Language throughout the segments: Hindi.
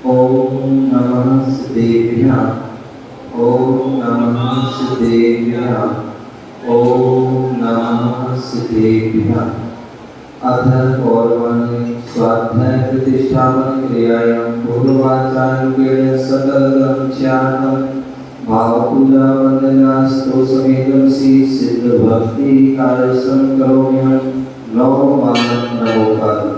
ओम नमः सिद्धेभ्यः। ओम नमः सिद्धेभ्यः। ओम नमः सिद्धेभ्यः। अथ पौर्वाणि स्वाध्याय प्रतिष्ठापन क्रियायां पूर्वाचार्येण सकलं ध्यानं भावपूजा वंदनास्तु समेतं सिद्ध भक्ति कार्यं करोम्यहं नमो नमोकार।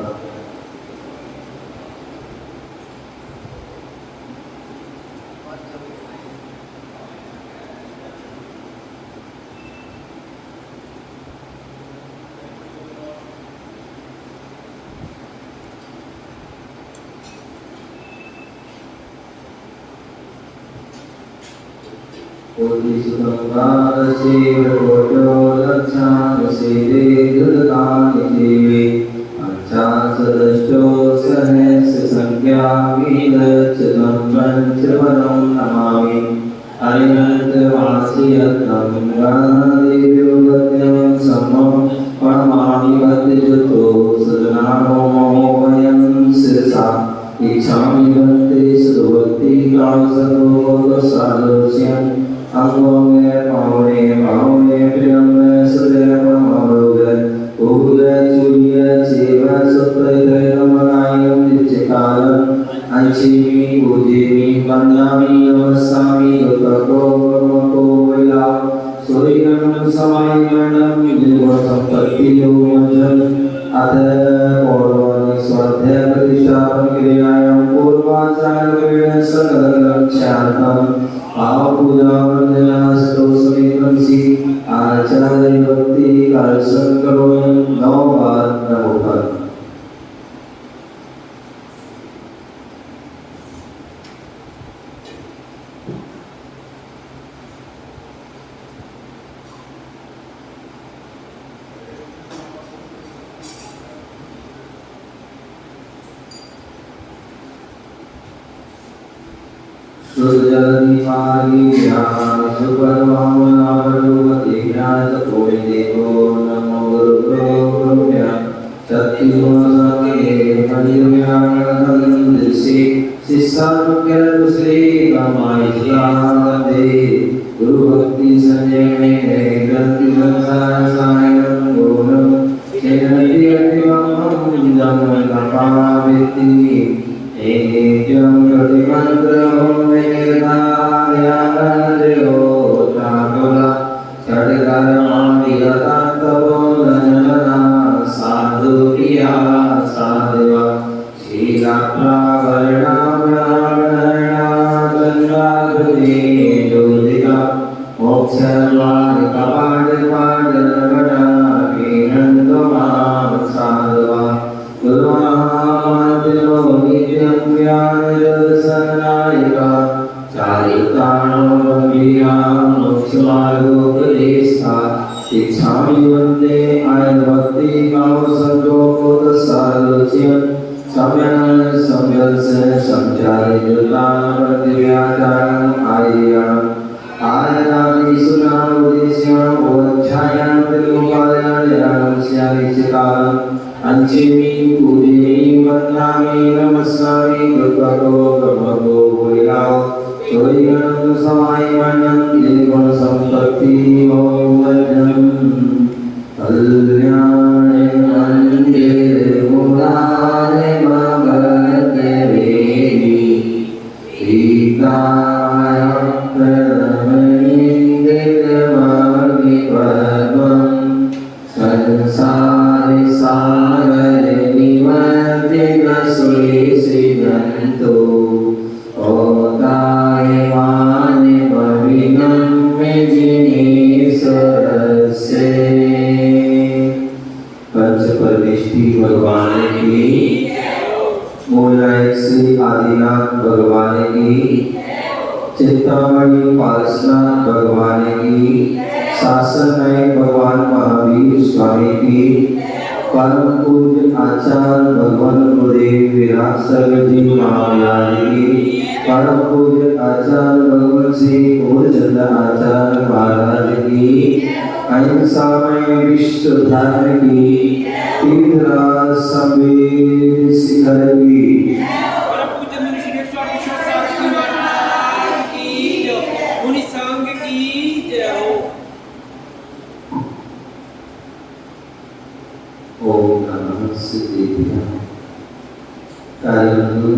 कार्यबंधु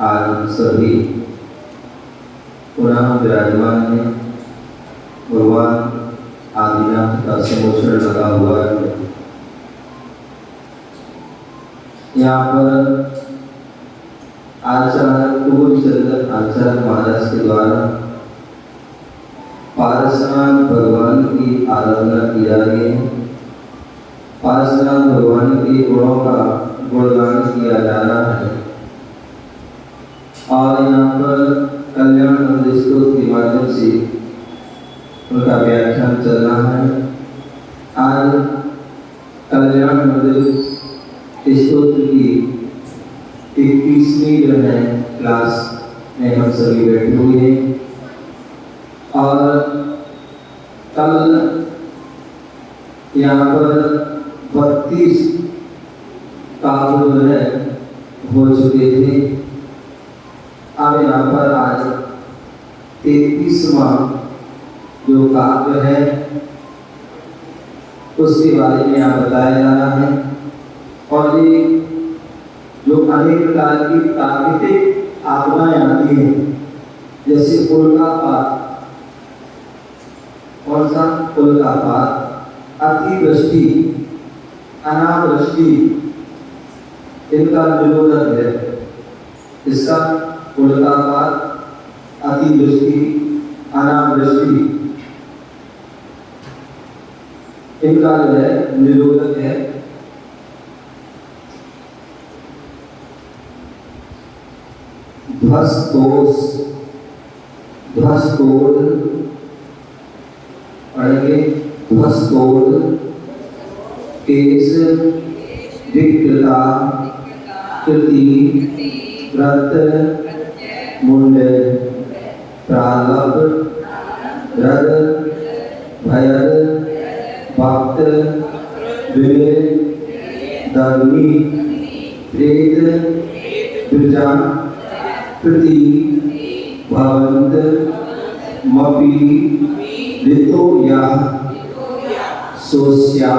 आज सभी पुनः विराजमान है। भगवान आदिनाथ का सिंहासन लगा हुआ है। यहाँ पर आचार्य पूर्णचंद्र आचार्य महाराज के द्वारा पारसनाथ भगवान की आराधना की जा रही है। पारसनाथ भगवान के गुणों का गुणगान किया जा रहा है और यहाँ पर कल्याण मंदिर स्तोत्र के माध्यम से उनका व्याख्यान चल रहा है। आज कल्याण मंदिर स्तोत्र की 21वीं जो है क्लास में हम सभी बैठे हुए हैं और कल यहाँ पर 32 काव्य जो है हो चुके थे। अब यहाँ पर आज 33वां जो काव्य है उसके बारे में यहाँ बताया जा रहा है और ये जो अनेक प्रकार की प्राकृतिक आपदाएं आती हैं जैसे उल्कापात, कौन सा उल्कापात, अतिवृष्टि, अनावृष्टि, इनका निरोधक है। इसका उल्कापात, अतिवृष्टि, अनावृष्टि इनका जो है निरोधक है। ध्वस्तोष, ध्वस्तोड़ पढ़ेंगे। ध्वस्तोड़, केश, विकृता, कृति, व्रत, मुंड, प्रालब्ध, रद, भयद, भक्त, वीर, दग्नि, प्रेत, द्विजा, कृति, भवंत, मपि, ऋतो या सोस्या,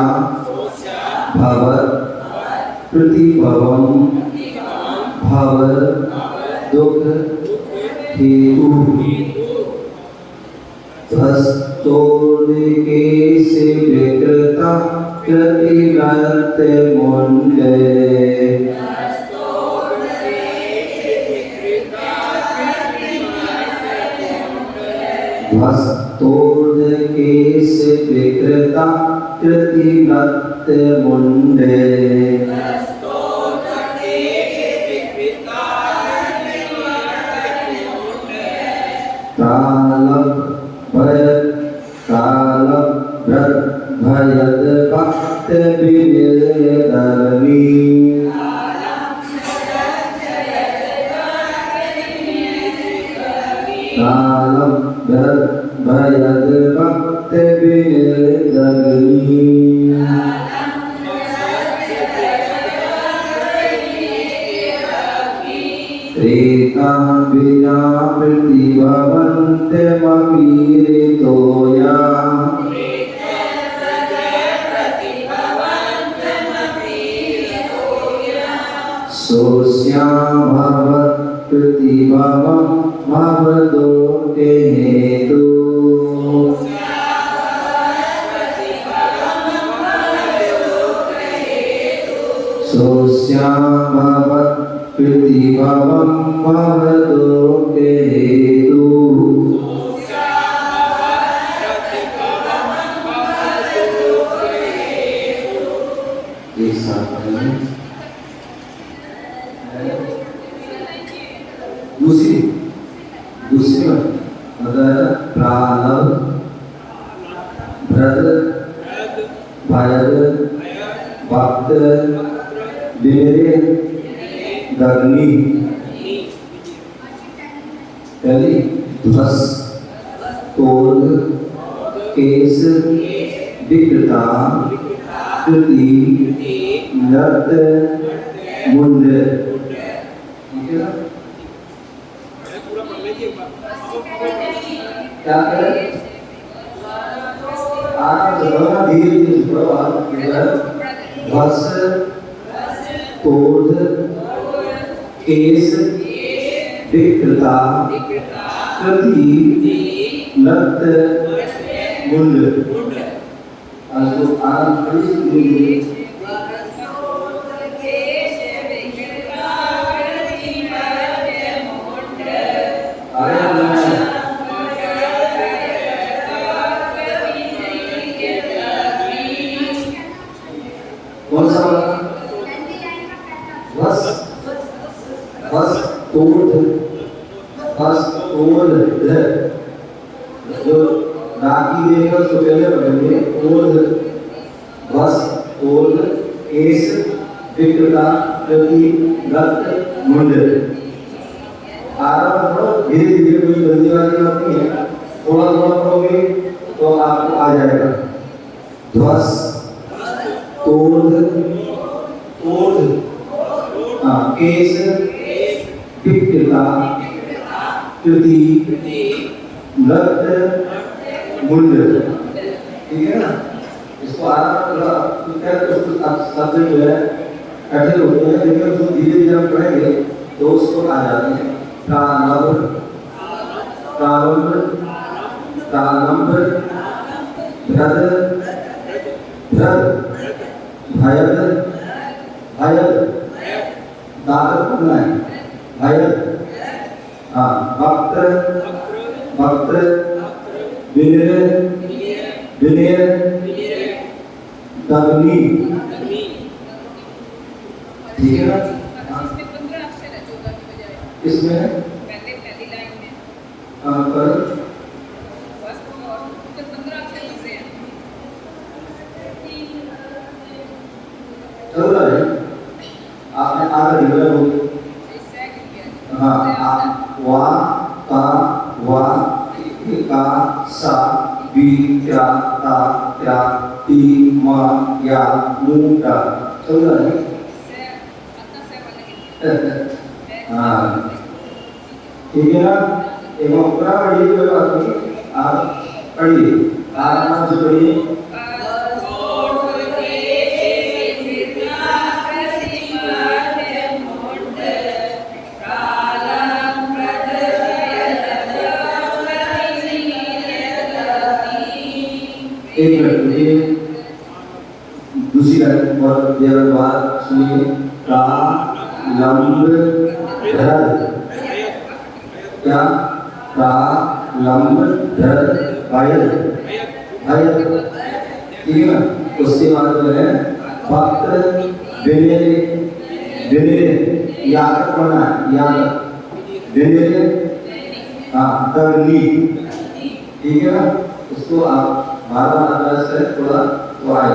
भवत, प्रतिभवम, भव, दुख, हेतु। ध्वस्तोड़ केश विकृता कृतिव्रत मुंड। ध्वस्तोड़ केश विकृता कृतिव्रत मुंड। प्रालब्ध, भयद, प्रालब्ध, भयद, भक्त, विनिर्दग्नि। प्रालब्ध, भयद, भक्त, विनिर्दग्नि। त्रेता विना प्रतिभवन्त मपीरितोया। सोस्या भवत् प्रतिभवं भवदोके हेतु। सोस्या भवत् प्रतिभवं भवदोके हेतु। एक साथ दूसरी अगर प्रालब्ध, भ्रद, भयद, भक्त, वीर, दग्नि। पहली ध्वस्तोड़ केश विकृता कृति नृत मुंड। क्या करें? आगे धीरे धीरे ध्वस्त, तोड़, केस विकृता कृति लत मुंड। जो आरंभ कौन सा जो राखी देगा उसको पहले पढ़ेंगे केस विकृता कृति लत मुंड। आरंभ करो धीरे धीरे, कोई जल्दी वाली बात नहीं है, थोड़ा थोड़ा पढ़ोगे तो आपको आ जाएगा। ध्वस केस विकृता कृति लत मुंड। ठीक है ना? इसको आराम शब्द जो है कठिन होते हैं, लेकिन उसको धीरे धीरे हम पढ़ेंगे तो उसको आ जाते हैं। प्रारंभ वक्त्र विनय तगनी। ठीक है ना? इसमें 15 अक्षर है जोगा की बजाय। इसमें पहली लाइन में पर बस और 15 अक्षर लिखे हैं। चल रहा है, आपने आगे लिखा है वो। हाँ, आप वा का वा का सा बी क्या ता क्या ती मा या मू का। चल रहा है? हाँ, ठीक है ना? एक अपना पढ़िए, कोई बात नहीं, आप पढ़िए, आराम से पढ़िए। एक मिनट रुकिए, दूसरी लाइन और देर बाद सुनिए। का लंब धर क्या? का लंब धर भायल। ठीक है ना? उसके बाद जो है वक्त्र विनय याद पढ़ना है, याद विनय तगनी। ठीक है ना? उसको आप बार अभ्यास करें, थोड़ा तो आए।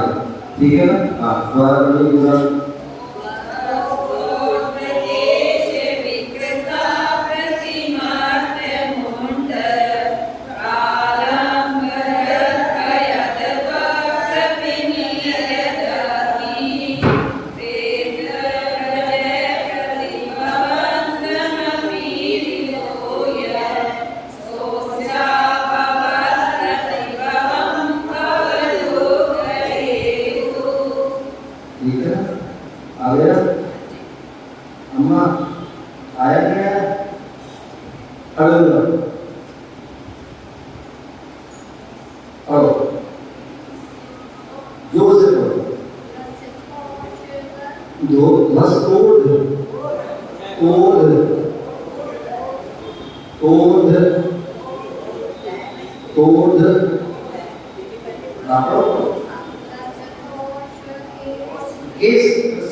ठीक है ना? हाँ, दोबारा पढ़िए पूरा। ठीक है? आ गया? अम्मा आया क्या? हेलो और जोर से बोलो। दो बस कोड इस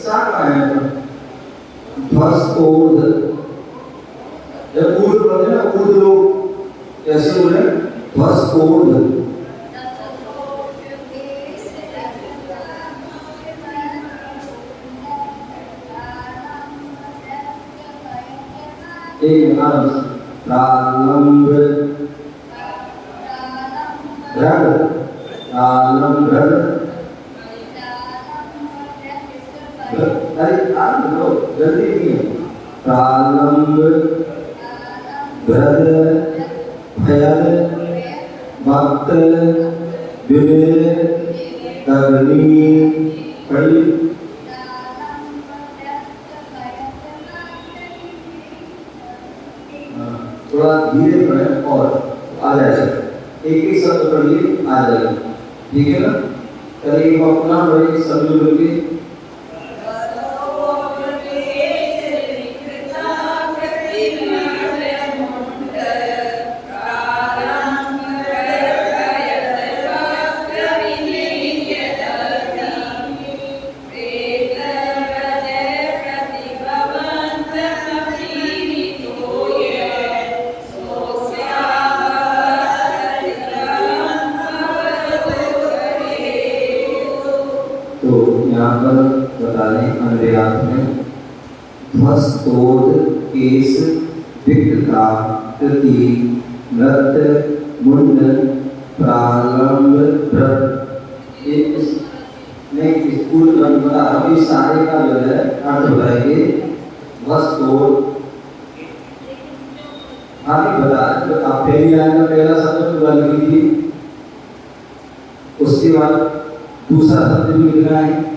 साथ आया बस कोड। जब ऊर्ध बोलते ना, ऊर्ध लोग कैसे बोले? बस कोड। एक प्रारंभ जल्दी नहीं है। प्रारंभ भयल वक्त विनय तगनी पढ़ी। थोड़ा धीरे पढ़ें और आ जाएगा। एक एक शब्द पढ़िए, आ जाएगा। ठीक है ना? चलिए एक बार पुनः पढ़िए सभी मिलके। तो यहाँ पर बता दें अनुवाद में ध्वस्तोद केस विकृता कृति नृत्य मुंड प्रारंभ मैं स्कूल में बता रहा हूँ। इस सारे का जो है अर्थ बताएंगे। ध्वस्तोद आगे बता तो आप पहली लाइन का पहला शब्द पूरा लिख लीजिए, उसके बाद दूसरा शब्द भी लिखना है,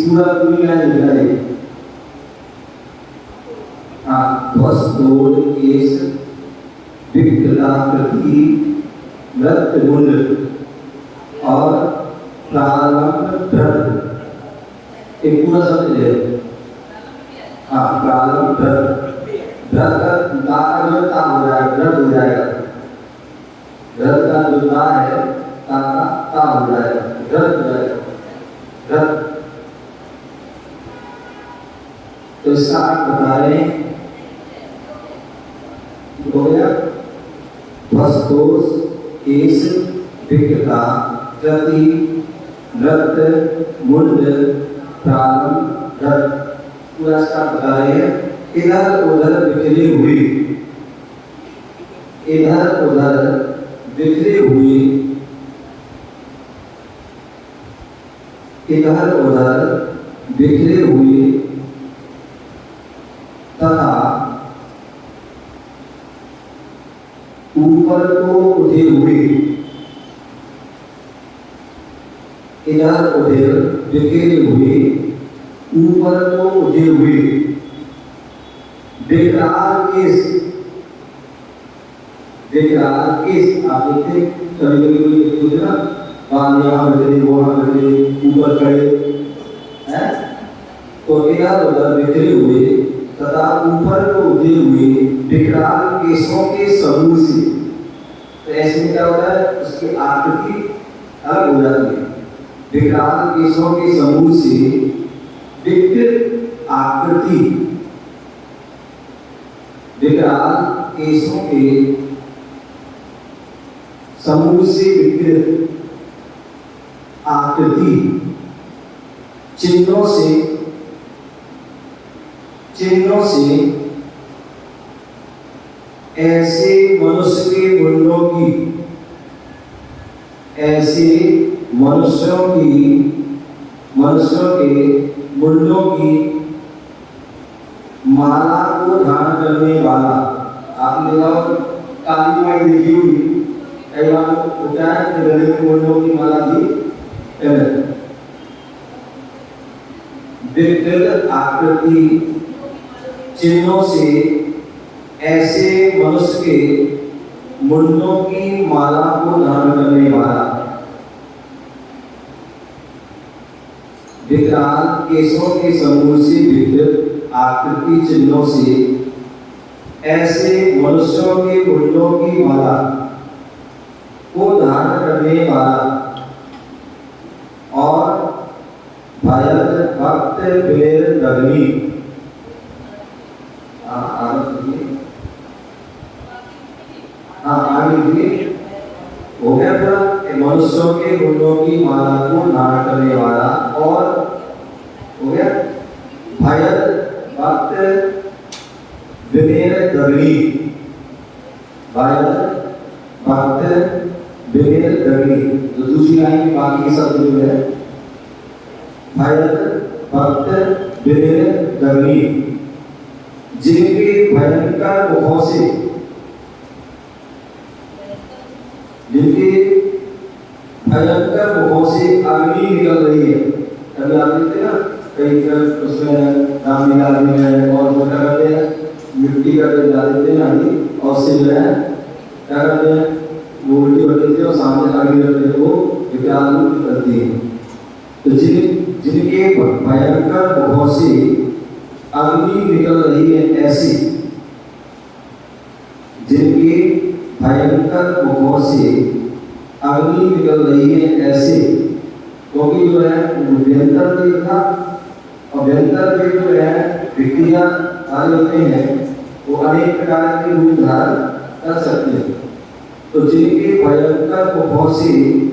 पूरा पूरी लाइन लिखना है। हाँ, ध्वस्तोद केस विकृता कृति नृत्य मुंड और प्रारंभ भ्रत, एक पूरा शब्द है। हाँ, प्रारंभ भ्रत का जो ता हो जाएगा, भ्रत हो जाएगा। भ्रत का जो ता है ता हो जाएगा, भ्रत हो जाएगा, भ्रत। तो इसका अर्थ बता रहे हैं, हो गया ध्वस्तोद केस विकृता कृति नृत्य मुंड प्रारंभ भ्रत, पूरा इसका बता रहे हैं। इधर उधर बिखरी हुई, इधर उधर बिखरी हुई, इधर उधर बिखरे हुए तथा ऊपर को उठे हुए, इधर उधर बिखरे हुए ऊपर को उठे हुए बेकरार केस, बेकरार केस। आप देखते कभी कभी कोई ना बाल यहाँ बिखरे वहाँ बिखरे ऊपर खड़े हैं, तो इधर उधर बिखरे हुए तथा ऊपर को उठे हुए बेकरार केसों के समूह से। तो ऐसे में क्या होता है, उसकी आकृति अलग हो जाती है। बेकरार केसों के समूह से विकृत आकृति, बेकरार केसों के समूह से विकृत आकृति चिन्हों से ऐसे मनुष्य के मुंडों की, ऐसे मनुष्यों के मुंडों की माला को धारण करने वाला। आपने काली माई देखी हुई, कई बार होता है कि गले में मुंडों की माला भी विकृत आकृति चिन्हों से ऐसे मनुष्य के मुंडों की माला को धारण करने वाला, विकराल केसों के समूह से विकृत आकृति चिन्हों से ऐसे मनुष्यों के मुंडों की माला को धारण करने वाला और भक्त बेर दग्नी। हो गया पूरा, मनुष्यों के मुंडों की माला को धारण करने वाला और हो गया भक्त बेर दग्नी, भक्त बेर दग्नी। तो दूसरी लाइन में बाकी शब्द जो है भक्त बेर दग्नी, जिनके भयंकर मुखों से, जिनके भयंकर मुखों से अग्नि निकल रही है। कभी आप देखते ना कई उसमें रामलीला में और करते हैं मिट्टी का तेल डाल देते हैं आदि, और उससे जो है क्या करते हैं, वो उल्टी हो जाती है और सामने आगे रखने को विकराल रूप करती है। तो जिनके भयंकर मुखों से अग्नि निकल रही है ऐसी, जिनके भयंकर मुखों से अग्नि निकल रही है ऐसे, क्योंकि जो है व्यंतर देव था, और व्यंतर देव जो है विक्रिया आदि होते हैं वो अनेक प्रकार के रूप धारण कर सकते हैं। तो जिनके भयंकर मुखों से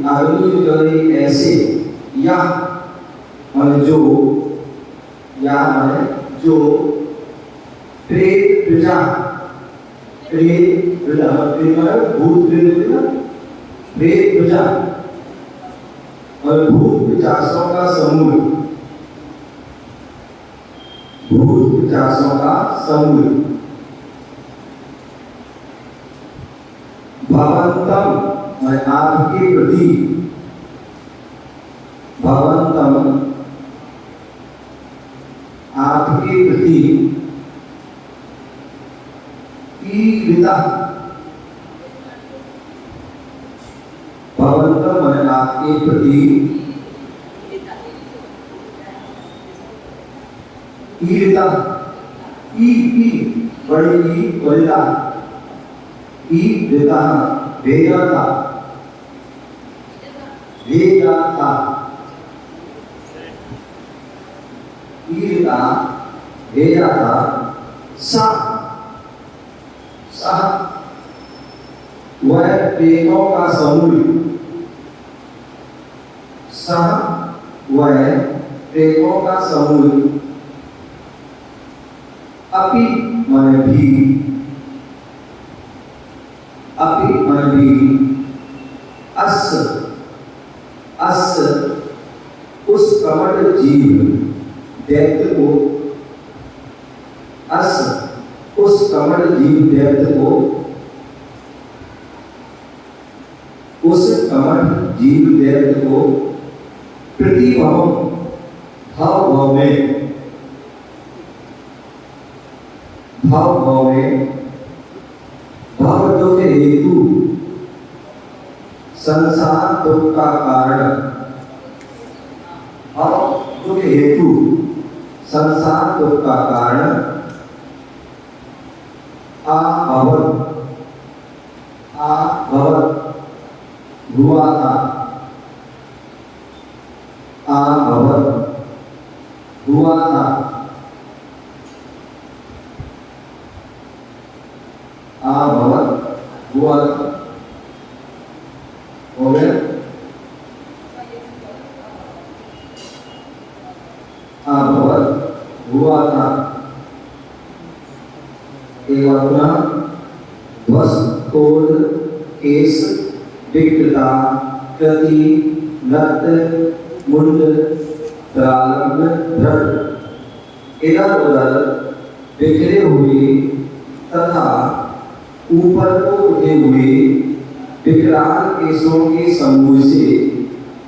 अग्नि निकल रही ऐसे, या माने जो, या माने जो प्रेत प्रजा, प्रेत प्रजा माने भूत प्रेत ना, प्रेत प्रजा और भूत पिशाचों का समूह, भूत पिशाचों का समूह, भवंतम मैं आपके प्रति, भवंतम आपके प्रति, ईरिता, भवंतम मैं आपके प्रति, ईरिता, ई बड़ी ई बलिदा, ईरिता भेजा था, भेजा था, ईरिता भेजा था, सा वह प्रेतों का समूह, सह वह प्रेतों का समूह, अपि माने भी, अपि माने भी, अस उस कमट जीव दैत्य को, अस उस कमट जीव दैत्य को, उस कमट जीव दैत्य को प्रतिभव भाव में, भाव में भाव दुख हेतु संसार दुख का कारण, भाव दुख हेतु संसार दुख का कारण, आभवत हुआ था, आभवत हुआ था, आभवत हुआ था, हो गया, आभवत हुआ था। एक बार पुनः, वस्तोद केश विकृता कृति नृत्य मुंड प्रारंभ दृढ़, इधर उधर बिखरे हुए तथा ऊपर को उठे हुए विकराल केशों के समूह से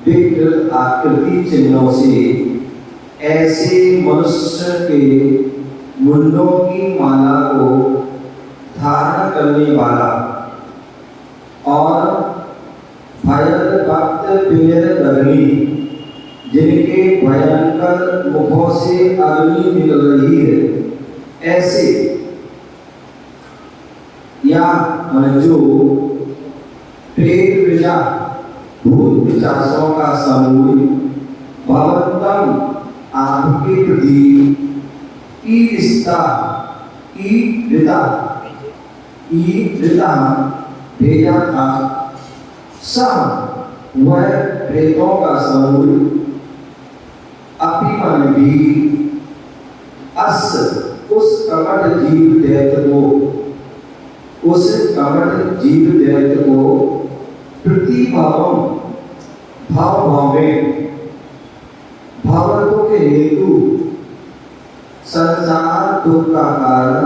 विकृत आकृति चिन्हों से ऐसे मनुष्य के मुंडों की माला को धारण करने वाला और भयंकर भक्त पिंजर अग्नि, जिनके भयंकर मुखों से अग्नि निकल रही है ऐसे, या जो प्रेत प्रजा भूत पिशाचों का समूह भवंतम आपके प्रति, ईरिता ईरिता भेजा था, सब वह प्रेतों का समूह, अपि मन भी, अस उस कपट जीव दैत्य को, उस कपट जीव दैत्य को प्रतिभाव भाव में भाव दुख हेतु संसार दुख का कारण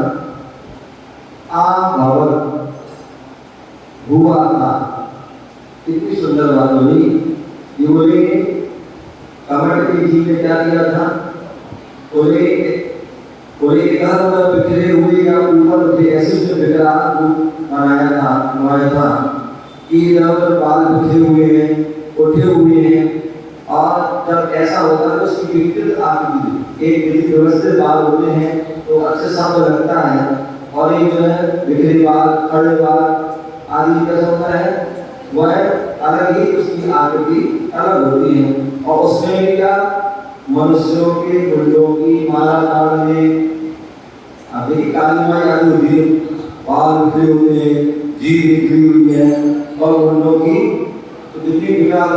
आभवत हुआ था। कितनी सुंदर बात बोली। ये बोले कमट के जीव ने क्या किया था, बोले कोई इधर उधर बिखरे हुए या ऊपर उठे ऐसे उसने विकराल रूप बनाया था कि इधर उधर बाल बिखरे हुए हैं, उठे हुए हैं। और जब ऐसा होता है तो उसकी विकृत आकृति, एक व्यवस्थित बाल होते हैं तो अच्छे साफ लगता है, और एक जो है बिखरे बाल, खड़े बाल आदि कैसा होता है, वह अलग ही उसकी आकृति अलग होती है। और उसमें क्या मनुष्यों के मुंडों की माला डालने, अभी काली माई आदि होती है, बाल बिखरे हुए हैं, जीभ बिखरी हुई है, और मुंडों की तो जितनी विकास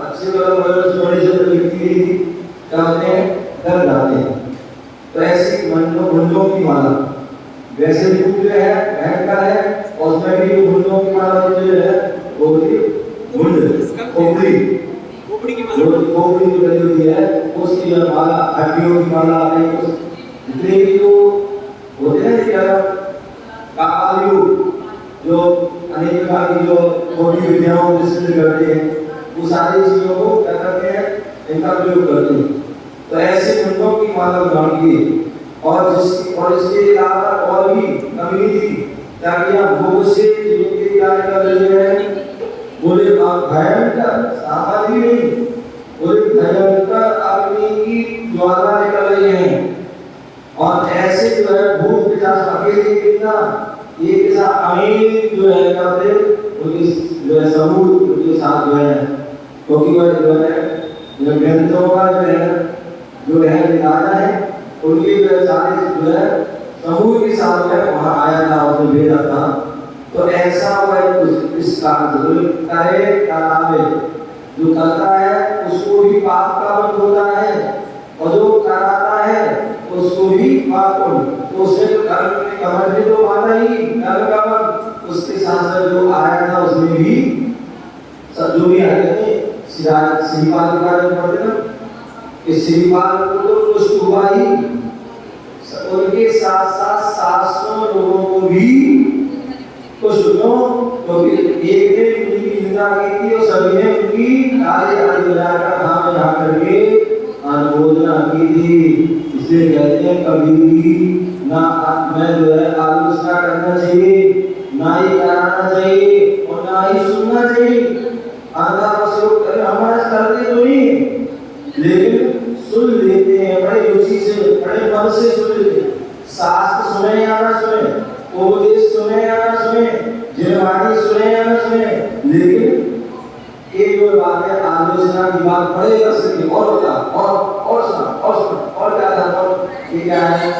अच्छे बड़े से व्यक्ति क्या होते हैं, डर जाते हैं। तो ऐसी मुंडों की माला वैसे रूप जो है भयंकर है, और उसमें भी मुंडों की माला जो है वो खोपड़ी की माला जो होती है उसकी माला, हड्डियों की माला, जितने भी जो होते हैं क्या कापालु जो अनेक प्रकार की जो खोटी विद्याओं से सिद्ध करते हैं, वो सारी चीजों को क्या करते हैं, इनका प्रयोग करते हैं। तो ऐसे मुंडों की माला ग्रहण की, और इसके अलावा और भी कमी थी, ताकि आप भोग से क्या कर रहे हैं, बोले भयंकर सामाजिक नहीं, बोले भयंकर अग्नि की ज्वाला निकल रही है। और ऐसे जो है भूत पिशाच अकेले कितना ये ऐसा अमीर जो है करते उनकी जो है समूह उनके साथ जो है, क्योंकि वह जो है ग्रंथों का जो है निकाला है, उनके जो है सारे जो है समूह के साथ में वहाँ आया था, उसने भेजा था। तो ऐसा वह इस कार्य जो करता है उसको भी पाप का बंध होता है, और जो कराता है उसको भी पाप बंध, तो उसे कमर में तो बांधा ही कमर, उसके साथ जो आया था उसमें भी सब जो भी आए थे श्रीपाल के बारे में पढ़ते ना कि श्रीपाल को तो कुछ हुआ ही, उनके साथ साथ 700 लोगों को भी कुछ हुआ, क्योंकि एक ने उनकी निंदा की थी और सभी ने उनकी ताली बजाकर हाथ में हाथ करके अनुमोदना की थी। इसलिए कहते हैं कभी भी ना मैं जो है आलोचना करना चाहिए, ना ही कराना चाहिए और ना ही सुनना चाहिए। आधा प्रयोग कर हमारा करते तो नहीं, लेकिन सुन लेते हैं बड़े रुचि से, बड़े मन से सुन लेते हैं। शास्त्र सुने या ना सुने, उपदेश सुने या ना सुने, जिनवाणी सुने या ना सुने, लेकिन एक दो बात है, आलोचना की बात पड़ेगा सके और बता और सुना और क्या था, और ये क्या है।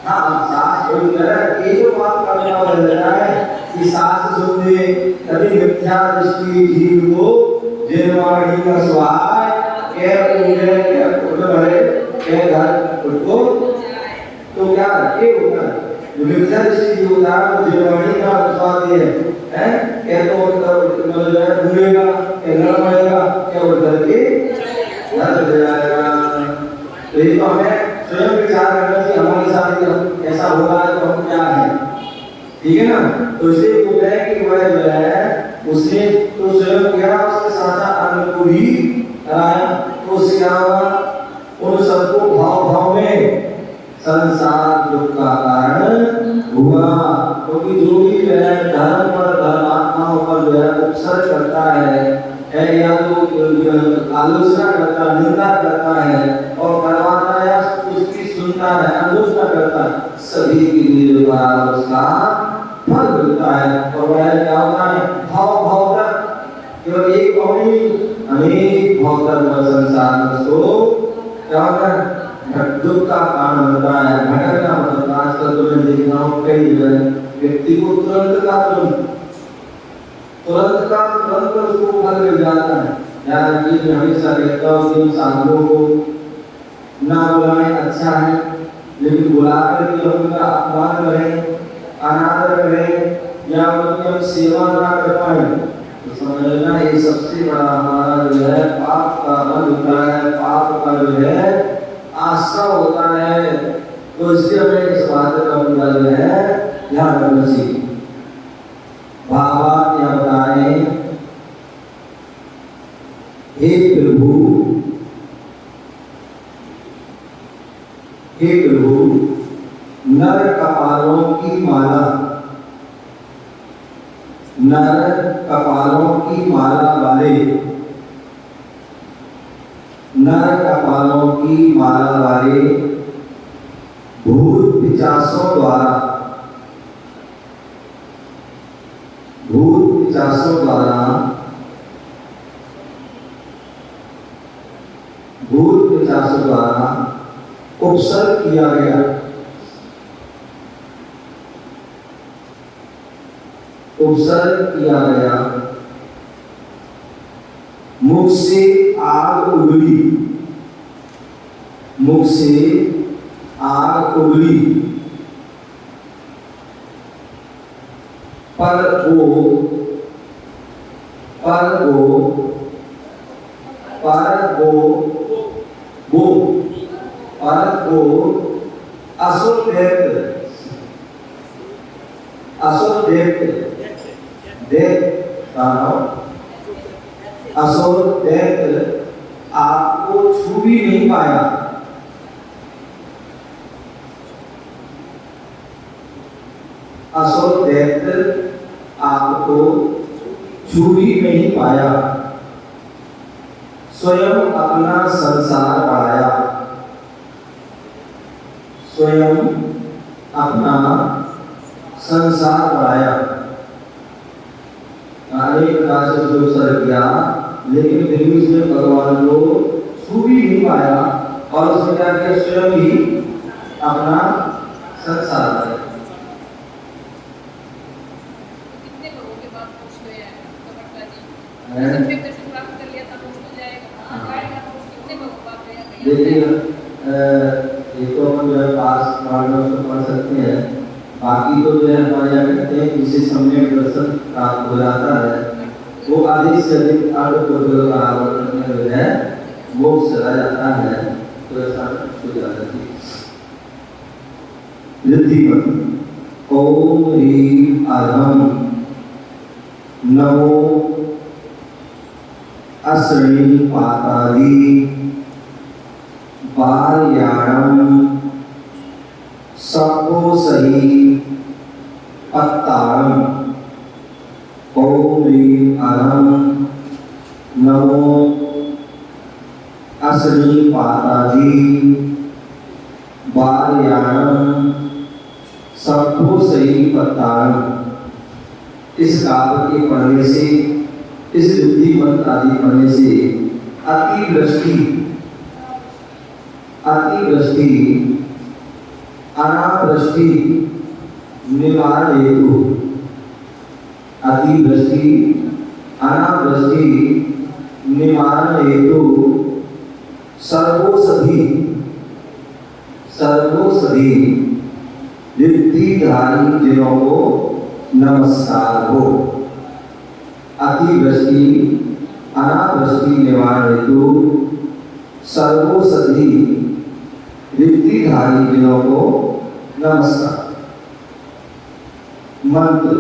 हाँ शास्त्र एक दो बात करने वाला लगा है कि शास्त्र सुनते कभी मिथ्या दृष्टि जीव को जिनवाणी का स्वाय क्या घर उनको तो क्या ये होता है, जो मिथ्या दृष्टि होता है वो जिनवाणी का स्वाद है क्या, तो मतलब है भूलेगा क्या न पड़ेगा क्या वो करके घर चले जाएगा। तो ये तो हमें स्वयं विचार करना चाहिए, हमारे साथ ऐसा होगा तो हम क्या है, ठीक है ना। तो इसलिए बोल रहे हैं कि वह जो है उसने तो स्वयं किया, उसके साथ अन्य को भी कराया, तो उससे क्या होगा, उन सबको भाव भाव में संसार दुख का कारण हुआ। क्योंकि जो भी जो है धर्म पर धर्मात्माओं पर जो है उपसर्ग करता है या तो आलोचना करता है, निंदा करता है और करवाता है, उसकी सुनता है, आलोचना करता है, सभी के लिए जो है उसका फल मिलता है। और वह क्या होता है, भाव भाव तक, केवल एक भाव नहीं अनेक भाव तक संसार में उसको क्या होता है, दुख का कारण होता है, भटकना होता है। आजकल तो मैं देख रहा हूँ कई व्यक्ति को तुरंत उसको फल मिल जाता है। यार जी मैं हमेशा कहता हूँ कि साधुओं को ना बुलाएं अच्छा है, लेकिन बुलाकर के उनका अपमान करें, अनादर करें या उनकी हम सेवा ना कर पाए तो समझना ये सबसे बड़ा हमारा जो है पाप का बंध होता है, पाप का जो है आश्रय होता है। तो इसलिए हमें इस बात का जो है ध्यान रखना चाहिए। बाबा क्या बताएं, हे प्रभु हे प्रभु, नर कपालों की माला, नर कपालों की माला वाले, नर कपालों की माला वाले भूत पिशाचों द्वारा, भूत पिशाचों द्वारा, भूत पिशाचों द्वारा उपसर्ग किया गया, उपसर्ग किया गया, मुख से आग उगली, मुख से आग उगली, पर वो असुर दैत्य आपको छू भी नहीं पाया, असुर दैत्य आपको छू भी नहीं पाया, स्वयं अपना संसार बढ़ाया, स्वयं अपना संसार बढ़ाया। अनेक प्रकार से उसको उपसर्ग किया, लेकिन फिर भी उसने भगवान को छू भी नहीं पाया और उसने क्या किया, स्वयं ही अपना संसार बढ़ाया। कितने लोगों के बाद पूछ रहे हैं कपटका जी, सब्जेक्ट दर्शन प्राप्त कर लिया था तो उसको जाएगा, जाएगा तो कितने लोगों बात है। देखिए ये तो हम जो है पास मार्क्स को पढ़ सकते हैं, बाकी तो जो है हमारे यहाँ कहते हैं जिसे सम्यक दर्शन प्राप्त हो जाता है वो अधिक से अधिक अर्थ को जो है मोक्ष चला जाता है, तो ऐसा हो जाता है। रिद्धिमत ओम ह्रीं अहम नमो अश्रणी पातादि बालयाणम सबको सही पत्तारम। ओम ह्रीं अहम नमो अश्रणी पातादि बालयाणम सबको सही पत्तारम। इस काव्य के पढ़ने से, इस बुद्धि मंत्र आदि पढ़ने से अतिवृष्टि, अतिवृष्टि, अनावृष्टि निवारण हेतु, अतिवृष्टि, अनावृष्टि निवारण हेतु सर्वोषधि, सर्वोषधि रिद्धिधारी जिनों को नमस्कार हो। अतिवृष्टि, अनावृष्टि निवारण हेतु सर्वोषधि रिद्धिधारी जिनों को नमस्कार। मंत्र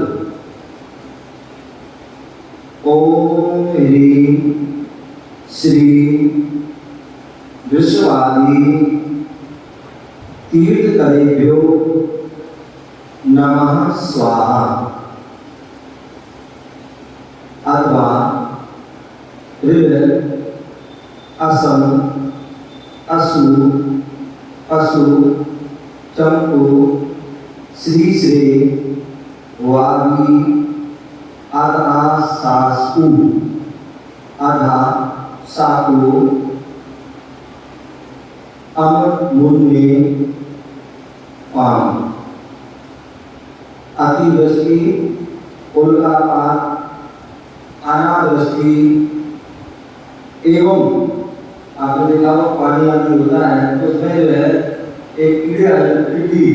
ओम ह्रीं श्री विश्वादि तीर्थकरेभ्यो नमः स्वाहा। अथवा ऋ असम असु असु चंपु श्री श्री वागी अधा सासु अधा साकु अम मुन्ने पाम। अतिवृष्टि, उल्कापात, अनावृष्टि एवं आपने देखा वो पानी आदि होता है तो उसमें जो है एक कीड़े टिड्डी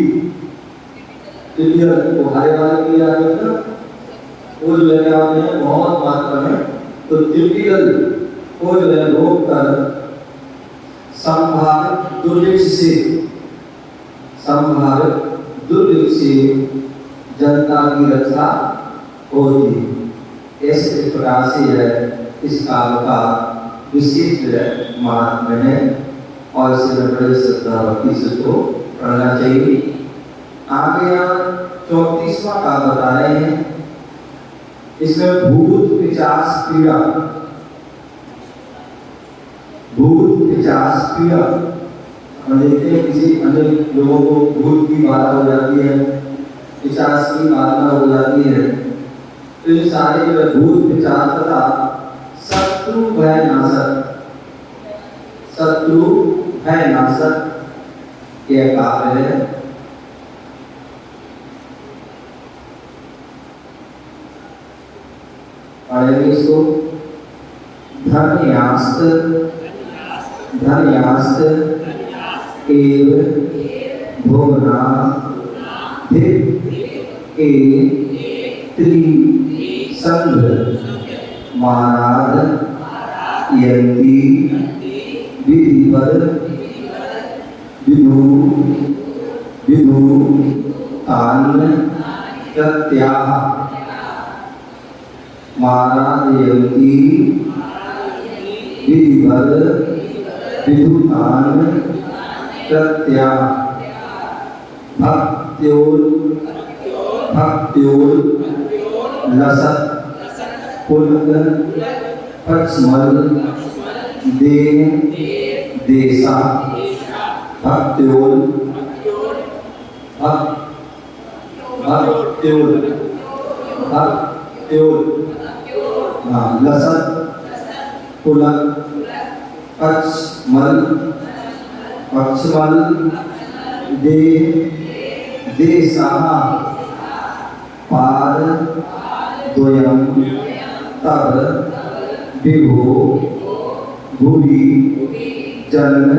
वो हरे वाले कीड़े आते हैं ना, वो जो है क्या होते हैं बहुत मात्रा में, तो टिड्डीदल को जो है रोक कर संभावित दुर्भिक्ष से, संभावित दुर्भिक्ष से जनता की रक्षा होती है। इस प्रकार से है इस काल का विशिष्ट महात्म्य है और इसे बड़े श्रद्धा भक्ति से उसको पढ़ना चाहिए। आगे यहाँ 34वां का बता रहे हैं, इसमें भूत पिशाच पीड़ा, भूत पिशाच पीड़ा। हम देखते हैं किसी अन्य लोगों को भूत की बात हो जाती है, पिशाच की बात हो जाती है, तो ये सारे जो भूत पिशाच तथा शत्रु भय नाशक, शत्रु भय नाशक यह काव्य है। पढ़ेंगे इसको। धन्यास्त धन्यास्त एव भुवना धिप ए त्रि संघ माराद यंती विधिवर विधु विधु तान प्रत्याह मारादयन्ति विधिवर विधुतान प्रत्याह भक्त्योल भक्त्योल लसत पुलक पचमल दे देसा भक्त्योल भक्त्योल भक्त्योल लसत पुलक पचमल पचमल दे देसा पाद द्वयम तब विभो भुवि जन्म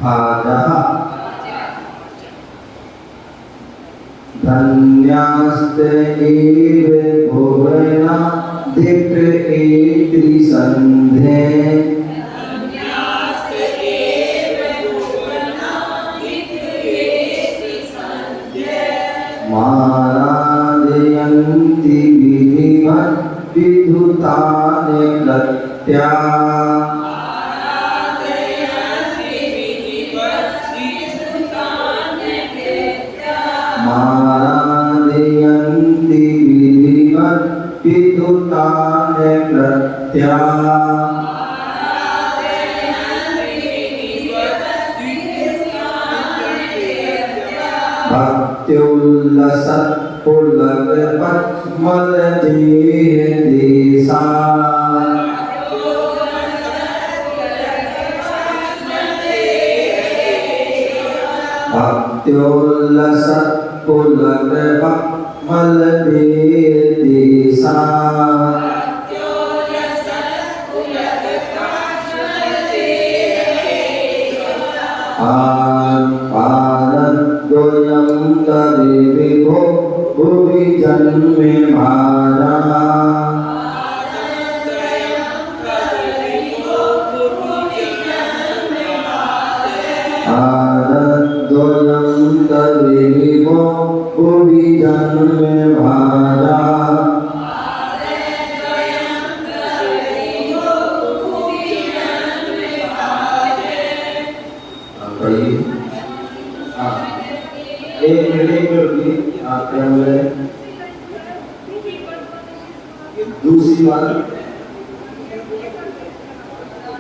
भाजः धन्यास्त एव भुवना धिप एत्रि संधे मारादयन्ति विधिवत् विधुतान प्रत्याह मारादयन्ति विधिवत् विधुतान प्रत्याह भक्त्युल्लसत् पुलक पचमल दे देसा भक्त्युल्लसत् पुलक पचमल दे देसा पादद्वयं तरे विभो भुवि जन्म भाजः पादद्वयं तरे विभो भुवि जन्म भाजः एक मिनट आप दूसरी बात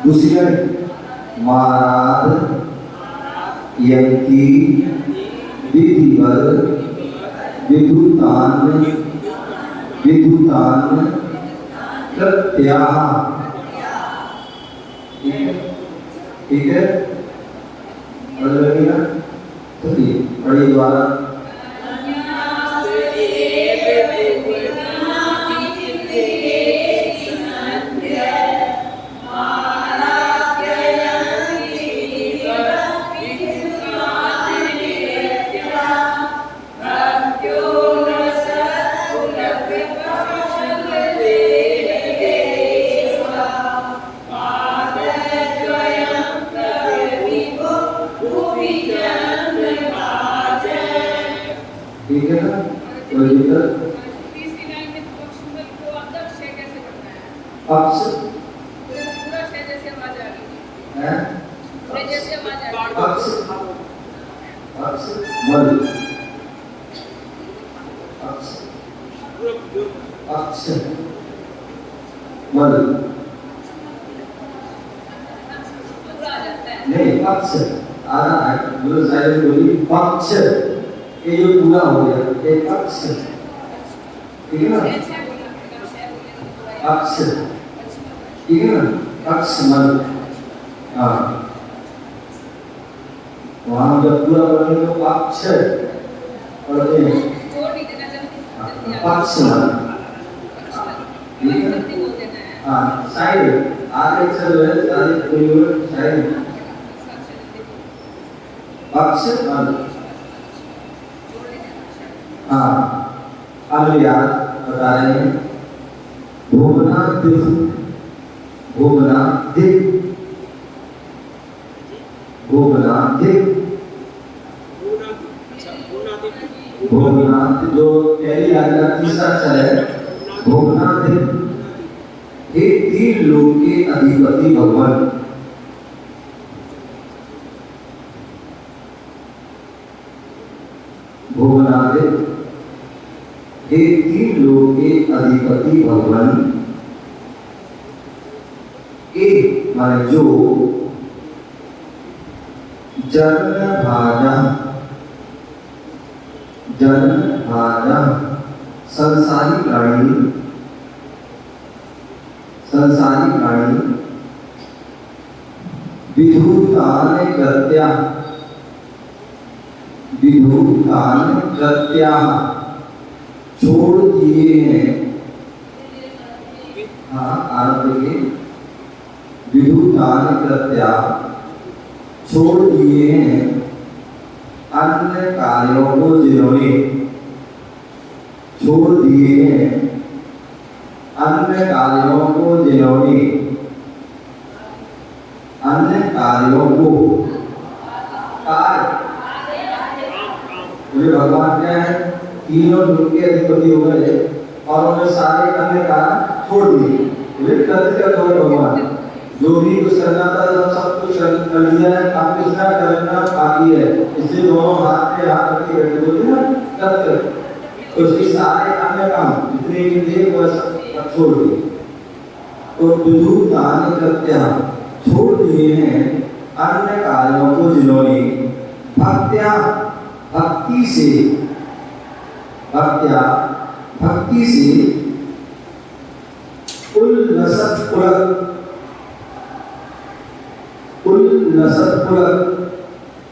दूसरी माराद यंती विधिवर विधुतान विधुतान प्रत्याह। ठीक है पढ़ लेंगे ना, चलिए पढ़िए द्वारा। ठीक है ना, तीसरी लाइन में पक्षमल को अध्यक्ष है कैसे पढ़ना है? पक्ष पूरा है जैसे आवाज आ रही है है जैसे अक्ष अक्ष मल अक्ष अक्ष मल पूरा आ जाता है। नहीं अक्ष आधा है मतलब साइड बोली पक्ष ये जो पूरा हो गया एक अक्ष ठीक है ना छह बोलना पड़ेगा, छह बोले तो पूरा अक्ष अच्छा। ठीक है ना अक्ष मल हाँ वहाँ जब पूरा बोलेंगे तो पक्ष पढ़ते हैं जोर नहीं देना, जल्दी जल्दी आ पक्ष मल जल्दी बोल देना है। हाँ साइड आगे अक्षर जो है सारे पूरी साइड इसका अक्षर जल्दी बोल। पक्ष मल जोर नहीं देना। हाँ अब याद बता रहे हैं भुवनादिक भुवनादिक भुवनादिक भुवनाथ जो पहली लाइन का तीसरा अक्षर है भुवनादिक ये तीन लोक के अधिपति भगवान भुवनादिक ये तीन लोक के अधिपति भगवान एक माने जो जन्म भाजा संसारी प्राणी विधुतान कृत्या छोड़ दिए हैं हाँ आरंभ के विधुतान कृत्या छोड़ दिए हैं अन्य कार्यों को जिन्होंने छोड़ दिए हैं अन्य कार्यों को जिन्होंने अन्य कार्यों को कार्य भगवान क्या है तीनों लोक के अधिपति हो गए और उन्हें सारे अन्य कार्य छोड़ दिए भगवान जो भी कुछ करना था सब कुछ कर लिया है अब किसका करना बाकी है इसलिए दोनों हाथ पे हाथ रख के बैठे बोलते हैं कर तो इसके सारे अन्य काम जितने भी थे वो सब छोड़ दिए तो विधुतान कृत्या छोड़ दिए हैं अन्य कार्यों को जिन्होंने भक्ति से उल्लसत्पुरक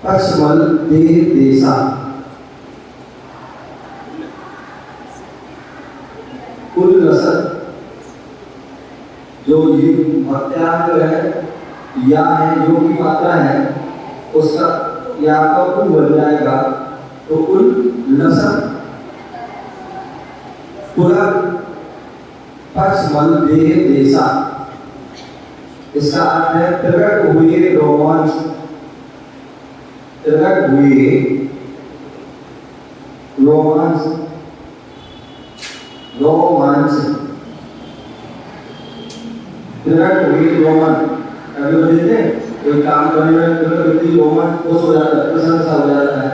पक्षमल देह देशा उल्लसत जो भक्त्याग है या है जो की मात्रा है उसका या का कुल बन जाएगा तो उल्लसत पुरक पक्षमल देह देशा इसका अर्थ है प्रकट हुए रोमांच प्रकट हुए रोमांच प्रकट हुए रोमांच कभी बोलते कोई काम करने में व्यक्ति रोमांच खुश हो जाता है प्रसन्नता हो जाता है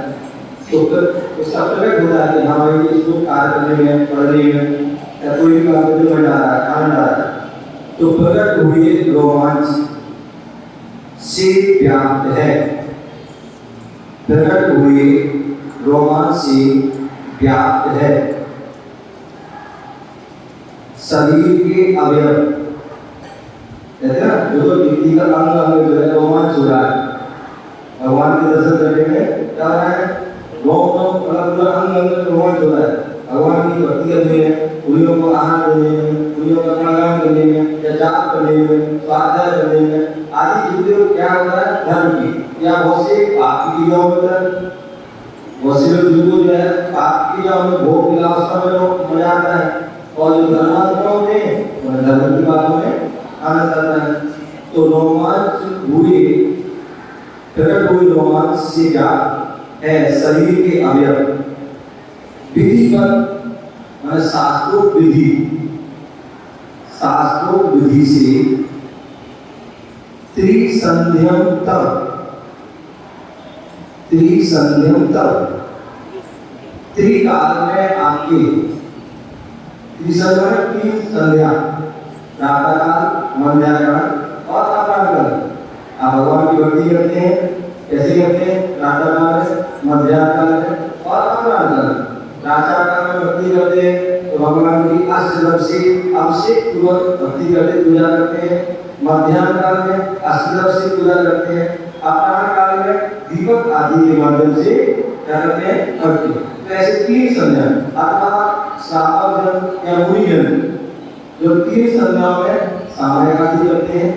तो फिर उसका प्रकट होता है कि हाँ भाई इसको कार्य करने में पढ़ने में या कोई भी काम करने में आनंद आ रहा है तो प्रकट हुए रोमांच से व्याप्त है प्रकट हुए रोमांच से व्याप्त है शरीर के अवयव कहते हैं जो व्यक्ति का अंग जो है रोमांच हो रहा है भगवान के दर्शन करने में क्या हो रहा है पूरा अंग रोमांच हो रहा है भगवान की भक्ति करने में उन्हीं को आहार देने में उन्हीं का प्राणायाम करने में या जाप करने में स्वाध्याय करने में आदि चीजों क्या होता है धर्म की या बहुत से पाप की क्रियाओं में बहुत से लोग जो है पाप की क्रियाओं में भोग विलास में लोग मजा आता है और जो धर्मात्मा होते हैं उन्हें धर्म की बातों में आनंद आता है तो रोमांच हुए प्रकट हुए रोमांच से क्या है शरीर के अवयव विधि पर शास्त्रों विधि से त्रिसंध्यम तक त्रिसंध्यम तब त्रिकाल में आपके त्रिसंध्या में 3 संध्या प्रातःकाल, मध्याह्न और अपराह्न। आप भगवान की भक्ति करते हैं, कैसे करते हैं? प्रातःकाल में, मध्याह्न में और अपराह्न में। प्रातःकाल में भक्ति करते हैं तो भगवान की अष्टदश से अभिषेक पूर्वक भक्ति करते, पूजा करते हैं। मध्याह्न काल में अष्टदश से पूजा करते हैं। अपराह्न काल में दीपक आदि के माध्यम से क्या करते हैं? भक्ति। तो ऐसे 3 संध्या अथवा श्रावक जन या मुनि जन जो 3 संध्याओं में सामयिक आदि करते हैं,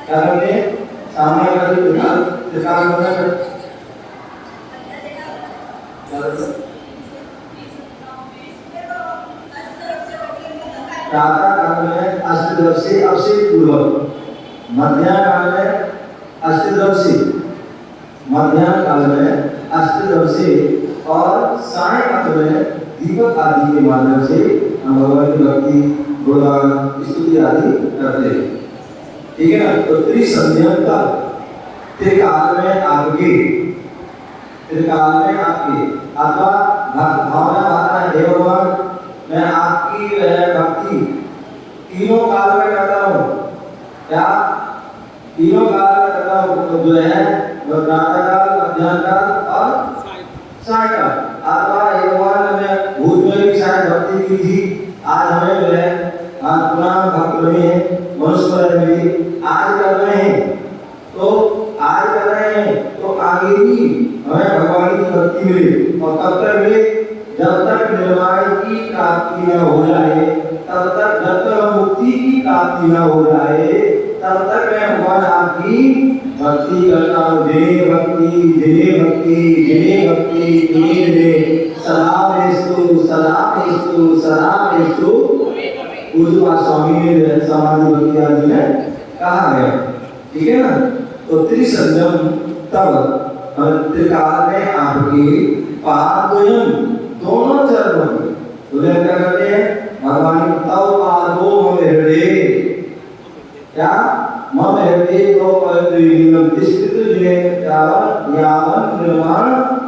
क्या करते हैं? सामयिक आदि त्रिकाल में प्रातः काल में अष्टदश से अभिषेक पूर्वक, मध्याह्न काल में अष्टदश से, मध्याह्न काल में अष्टदश से और सायंकाल में दीपक आदि के माध्यम से हम भगवान की भक्ति, गुणगान, स्तुति आदि करते हैं। ठीक है ना? तो त्रिसंध्यम तब त्रिकाल में आपके, त्रिकाल में आपके अथवा भावना भाता है, हे भगवान मैं आपकी भक्ति तीनों काल में करता हूँ। क्या? तीनों काल में करता हूँ। तो जो है वो प्रातःकाल, मध्याह्न काल और सायंकाल। अथवा हे भगवान मैं भूत में भी शायद भक्ति की थी, आज हमें जो है आज पुनः भक्त बने हैं, मनुष्य में भी आज कर रहे हैं, तो आज कर रहे हैं तो आगे भी हमें भगवान की भक्ति मिले। और कब तक मिले? जब तक निर्वाण की प्राप्ति न हो जाए, तब तक, जब तक मुक्ति की प्राप्ति न हो जाए, तब तक मैं भगवान आपकी भक्ति करता हूँ। जय भक्ति, जय भक्ति, जय भक्ति, जय जय सदा वेस्तु, सदा वेस्तु, सदा वेस्तु। पूज्य स्वामी ने समाधि भक्ति आदि में कहा है। ठीक है ना? तो त्रिसंध्यम तब त्रिकाल में आपके पादोयम दोनों चरणों की, तो क्या करते हैं? भगवान तव पादो मम हृदय, क्या? मम हृदय तो पवित्रम तिष्ठित जिने यावन यावन निर्माण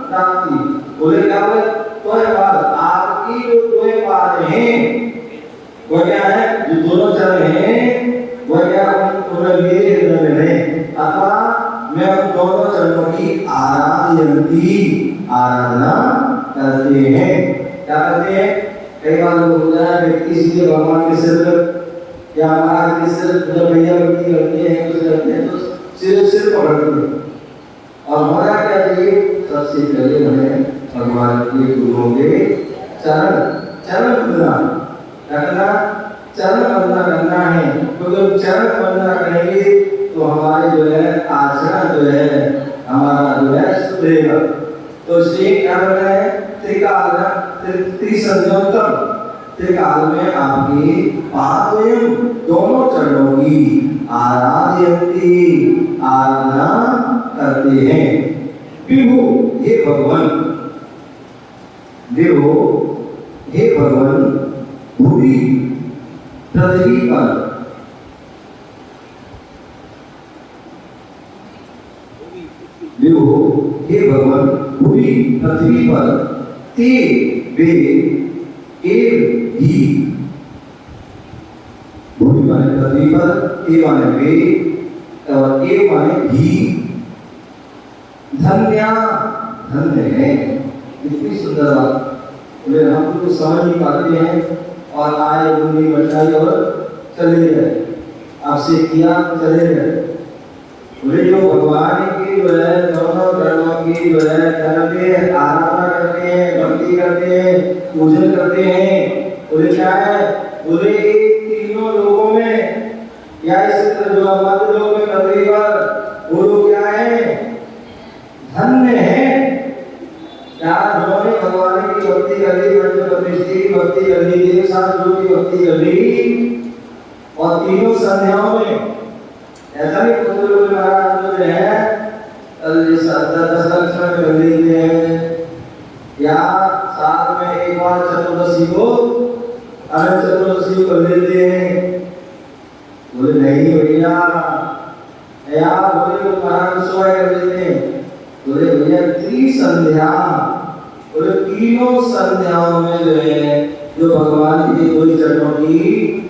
प्राप्ति। बोले क्या? बोले तो पाद, आपकी जो 2 पाद हैं वो क्या है? जो दोनों चरण हैं वो क्या? उन्हें मेरे हृदय में है। अथवा मैं उन दोनों चरणों की आराधना करते हैं। क्या करते हैं? कई बार लोग होता है व्यक्ति सीधे भगवान के सिर या महाराज के सिर, जब भैया भक्ति करते हैं कुछ करते हैं तो सिर पकड़ते हैं। और हमारा क्या चाहिए? सबसे पहले हमें भगवान के गुरुओं के चरण वंदना करना, चरण वंदना करना है। क्योंकि चरण वंदना करेंगे तो हमारे जो है आचरण जो है हमारा जो है सुधरेगा। तो इसलिए क्या कर रहे हैं? त्रिकाल त्रिसंध्यम तब त्रिकाल में आपकी पादोयम दोनों चरणों की आराधयन्ति आराधना करते हैं। विभु हे भगवान, विभु हे भगवान भूमि पृथ्वी पर, विभु हे भगवान भूमि पृथ्वी पर ते वे एव ही, भूमि माने पृथ्वी पर, ते माने वे और एव माने ही। धन्या धन्य है। कितनी सुंदर बात। वे हम तो समझ नहीं पाते हैं और आए उंगली बचाई और चले गए, आपसे किया चले गए। बोले जो भगवान की जो है दोनों चरणों की जो है करते हैं, आराधना करते हैं, भक्ति करते हैं, पूजन करते हैं। बोले क्या है? बोले तीनों लोगों में या इस जो मध्य लोक में पृथ्वी पर वो लोग क्या है? धन्य है। क्या? जिन्होंने भगवान की भक्ति कर ली, पंचप्रतिष्ठी की भक्ति कर ली, एक साथ जो की भक्ति कर ली और तीनों संध्याओं में ऐसा नहीं कुछ लोग महाराज जो है 10 लक्षण कर लेते हैं या साथ में एक बार चतुर्दशी को अनंत चतुर्दशी कर लेते हैं। बोले नहीं भैया, या बोले तो महाराज सोया कर लेते हैं। बोले भैया त्रिसंध्या, बोले तीनों संध्याओं में जो है जो भगवान के दो चरणों की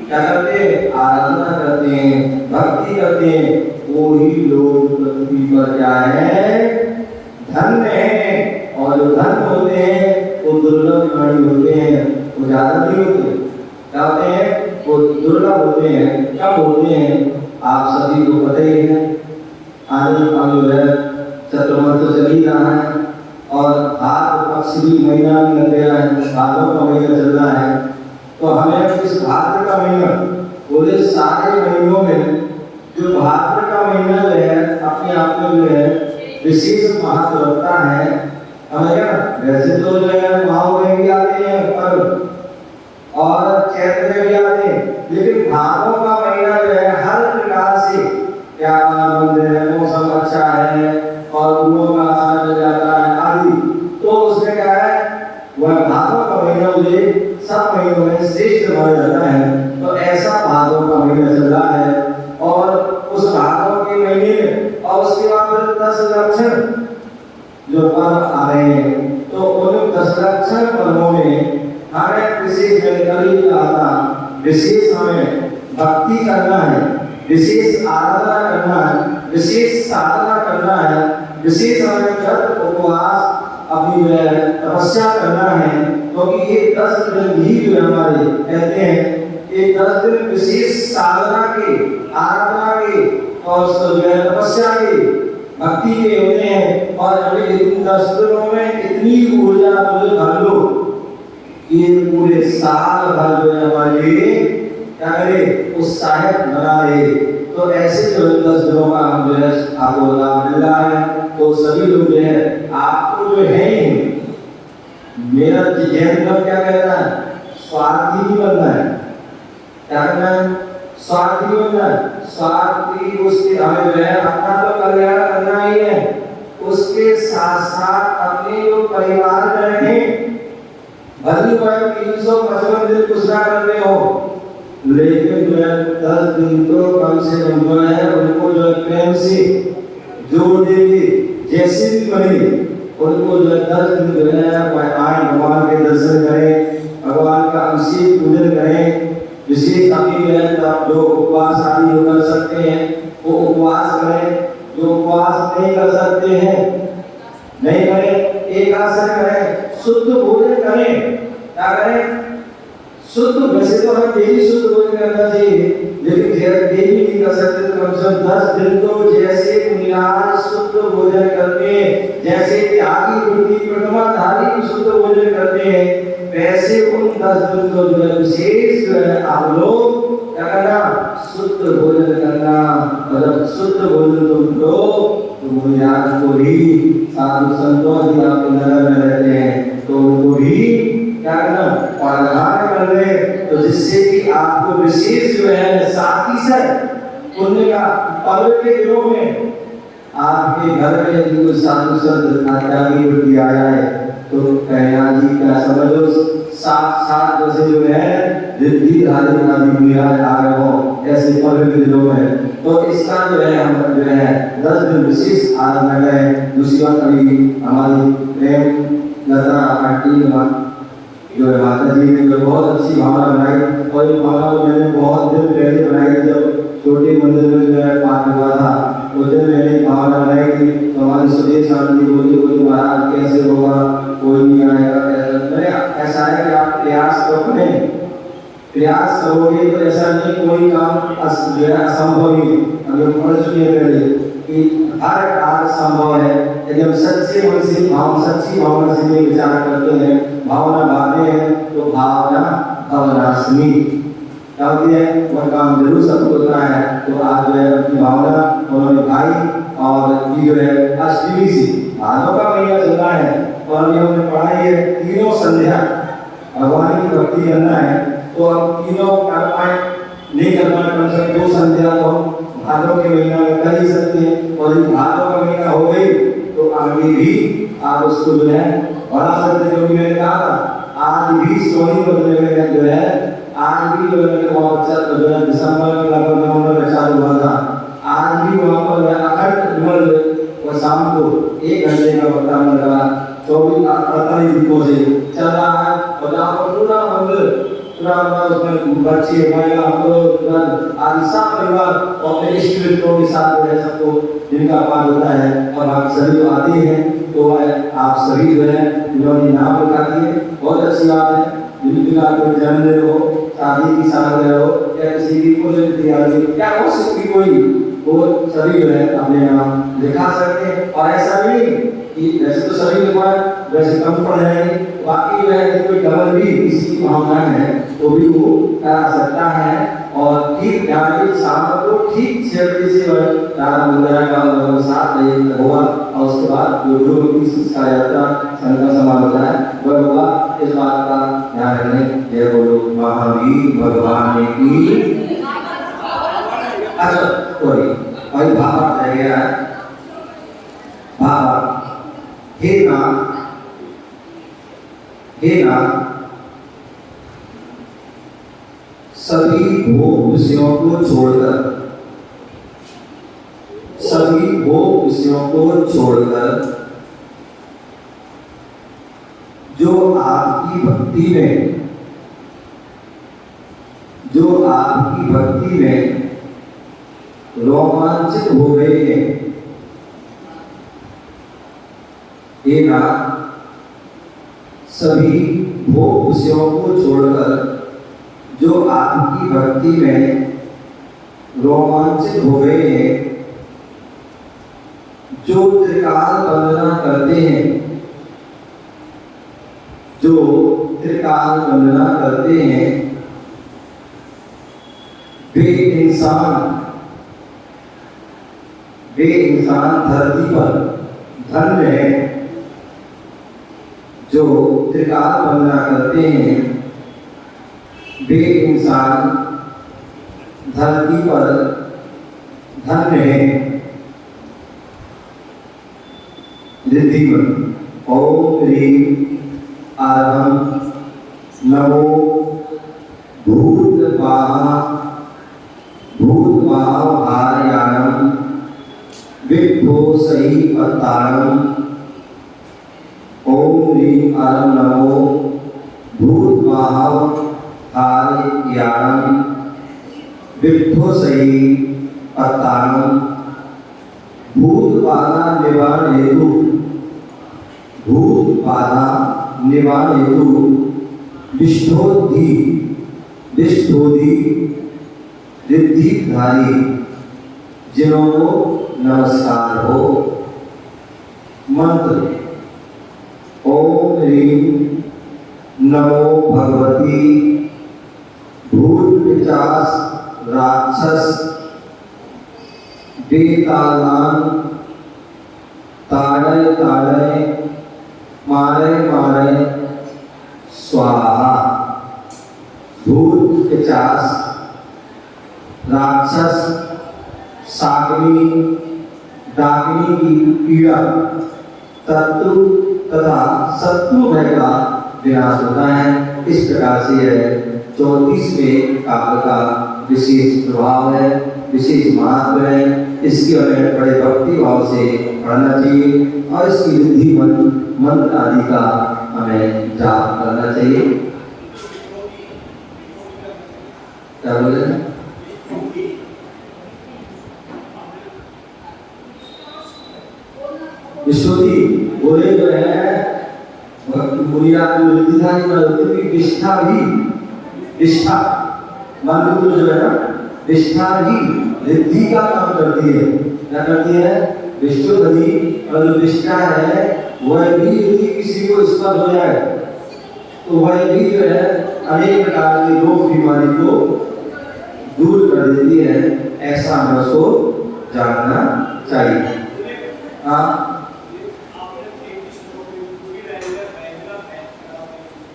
क्या करते हैं, आराधना करते हैं, भक्ति करते हैं, वो ही लोग पृथ्वी पर क्या है, धन्य है। और जो धन होते हैं वो दुर्लभ प्राणी होते हैं, वो ज्यादा नहीं होते, क्या होते हैं, वो दुर्लभ होते हैं, क्या होते हैं, आप सभी को पता ही है। आने जो है चतुर्मास तो चल ही रहा है और भाद्र पक्ष भी महीना भी लग गया है, भादों का महीना चल रहा है। तो हमें इस भाद्र का महीना, बोले सारे महीनों में जो भाद्र का महीना जो है अपने आप में जो है विशेष महत्व रखता है। हमें क्या, वैसे तो जो है माह में भी आते हैं पर्व और चैत्र में भी आते हैं, लेकिन भादों का महीना जो है हर प्रकार से क्या आनंद है, मौसम अच्छा है और गुणों का आनंद मिल जाता है आदि, तो उसमें क्या है, वह भादों का महीना मुझे सब महीनों में श्रेष्ठ माना जाता है। तो ऐसा भादों का महीना चल रहा है और उस भादों के महीने में और उसके बाद फिर 10 लक्षण जो पर्व आ रहे हैं, तो उन 10 लक्षण पर्वों में हमें विशेष जानकारी का आता, विशेष हमें भक्ति करना है, विशेष आराधना करना है, विशेष साधना करना है, विशेष हमें व्रत उपवास अपनी तपस्या करना है। क्योंकि ये 10 दिन ही जो हमारे कहते हैं, ये 10 दिन विशेष साधना के, आराधना के और तपस्या के, भक्ति के होते हैं। और अभी इन 10 दिनों में इतनी ऊर्जा भर लो, ये पूरे साल भर जो है हमारे लिए क्या करे, उत्साहित बना रहे। तो ऐसे जो 10 दिनों का हम जो है आपको लाभ मिल रहा है। तो सभी लोग जो है आपको जो है मेरा जैन धर्म क्या कहता है, स्वार्थी नहीं बनना है, क्या करना है, स्वार्थी बनना है। स्वार्थी उसके हमें जो है अपना तो कल्याण करना ही है, उसके साथ साथ अपने जो परिवार में रहें, भली भाई 355 दिन कुछ ना करते हो, लेकिन जो है 10 दिन तो कम से कम जो है उनको जो है प्रेम से जोड़ देंगे, जैसे भी बने उनको जो है 10 दिन जो है आए भगवान के दर्शन करें, भगवान का अभिषेक पूजन करें। विशेष अभी जो है जो उपवास आदि जो कर सकते हैं वो उपवास करें, जो उपवास नहीं कर सकते हैं नहीं करें, एकादशी करें, शुद्ध भोजन करें। क्या करें, शुद्ध, वैसे तो हमें डेली शुद्ध भोजन करना चाहिए, लेकिन डेली नहीं कर सकते तो कम से कम 10 दिन तो जैसे निराहार शुद्ध भोजन करते हैं, जैसे त्यागी वृत्ति प्रथमाधारी शुद्ध भोजन करते हैं, वैसे उन 10 दिन को जो है विशेष जो है आप लोग क्या करना, शुद्ध भोजन करना। मतलब शुद्ध भोजन तुम लो तो मुझे आपको भी साधु संतों की आपके नगर में रहते हैं तो उनको भी क्या करना, प्रावधान कर ले, तो जिससे कि आपको विशेष जो है साथी से पुण्य का पर्व के दिनों में आपके घर में यदि कोई साधु संत आध्यात्मिक वृत्ति आया है तो कहना जी क्या समझ लो, साथ जैसे जो है रिद्धि धारी आदि मेरा आ रहे हो ऐसे पर्व के दिनों में। तो इसका जो है हम जो है 10 दिन विशेष आराधना करें। दूसरी बात, अभी हमारी प्रेम लता आंटी जो है माता जी ने जो बहुत अच्छी भावना बनाई, और ये भावना को मैंने बहुत दिन पहले बनाई थी, जब छोटे मंदिर में जो है पाठ हुआ था उस दिन मैंने भावना बनाई थी। तो हमारे सुदेश आनंद जी बोले कोई महाराज कैसे होगा, कोई नहीं आएगा, ऐसा है कि आप प्रयास तो करें, प्रयास करोगे तो ऐसा नहीं कोई काम जो है असंभव ही। अभी पढ़ चुके हैं पहले कि हर कार्य संभव है यदि हम सच्चे मन से सच्ची भावना से विचार करते हैं, भावना भाते हैं तो भावना भवनाशिनी क्या होती है, वह काम जरूर सब होता है। तो आज जो है अपनी भावना उन्होंने भाई और जो है अष्टमी से भादों का महीना चल रहा है और अभी हमने पढ़ा है तीनों संध्या भगवान की भक्ति करना है। तो अब तीनों कर पाए नहीं कर पाए, कम से कम 2 संध्या तो भादों के महीना में कर ही सकते हैं। और यदि भादों का महीना हो गई तो आगे भी आप उसको जो है बढ़ा सकते। जो मैंने कहा था आज भी सोनी बदले में जो है आज भी जो है बहुत अच्छा जो है दिसंबर में लगभग नवंबर में चालू हुआ था, आज भी वहाँ पर अखंड और शाम को 1 घंटे का वक्ता लगा 48 दिनों से चल रहा है। और जहाँ पर पूरा मंदिर पूरा उसमें बच्चे महिला आदि सब परिवार और अपने इष्ट मित्रों के साथ जो है सबको जिनका पाठ होता है और बाकी सभी जो आते हैं तो आप सभी जो है जिन्होंने नाम लिखा दिए बहुत अच्छी बात है। जिनका कोई जन्मदिन हो, शादी की सालगिरह हो या किसी की पुण्यतिथि या हो सकती कोई वो सभी जो है अपने नाम लिखा सकते हैं। और ऐसा भी कि वैसे तो सभी लिखवाए वैसे कम पड़ जाएंगे, बाकी जो है कोई डबल भी किसी की भावना है तो भी वो करा सकता है। और ठीक यानी शाम को ठीक 6 बजे से रात वगैरह का 7 बजे होगा और उसके बाद जो गुरु की शिक्षा यात्रा संगम समान होता है वह होगा। इस बात का ध्यान रखें। जय बोलो महावीर भगवान की। अच्छा सॉरी भाई भाव रह गया है। भाव हे नाथ सभी भोग विषयों को छोड़कर जो आपकी भक्ति में रोमांचित हो गए हैं। हे नाथ सभी भोग विषयों को छोड़कर जो आपकी भक्ति में रोमांचित हो गए हैं, जो त्रिकाल वंदना करते हैं, वे इंसान धरती पर धन्य है। जो त्रिकाल वंदना करते हैं वे इंसान धरती पर धन्य है। रिद्धिमन ओम ह्रीं आरहं नमो भूतवाहभारयानं विद्वोषैपत्तारम्। ओम ह्रीं आरहं नमो भूतवाहभारयानं विद्वोषैपत्तारम्। भूत बाधा निवारण हेतु विष्ठोधि रिद्धिधारी जिनों को नमस्कार हो। मंत्र ओम ह्रीं नमो भगवती भूत पिशाच राक्षस बेतालान ताड़य मारे स्वाहा। भूत पिशाच राक्षस डाकिनी की पीड़ा तत्व तथा शत्रु भय का विनाश होता है। इस प्रकार से यह 34वें काव्य का विशेष प्रभाव है, विशेष महत्व है। इसकी हमें बड़े भक्ति भाव से पढ़ना चाहिए और इसकी रिद्धि मंत्र आदि का हमें जाप करना चाहिए। क्या बोले स्तुति बोले जो है मुनिया निष्ठा मंत्र जो है ना निष्ठा ही रिद्धि का काम करती है। क्या करती है? विष्णु नदी और जो निष्ठा है वह भी यदि किसी को स्पर्श हो जाए तो वह भी जो है अनेक प्रकार की रोग बीमारी को दूर कर देती है। ऐसा हमें उसको जानना चाहिए।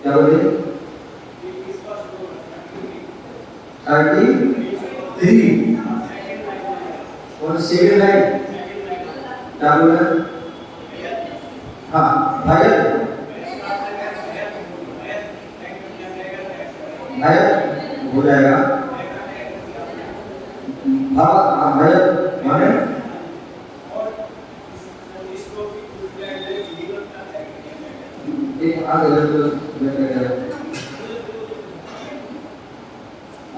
क्या बोले 33 और सेकंड लाइन क्या बोला? हाँ भयत हो जाएगा। भयत माने एक आगे तो बैठे गए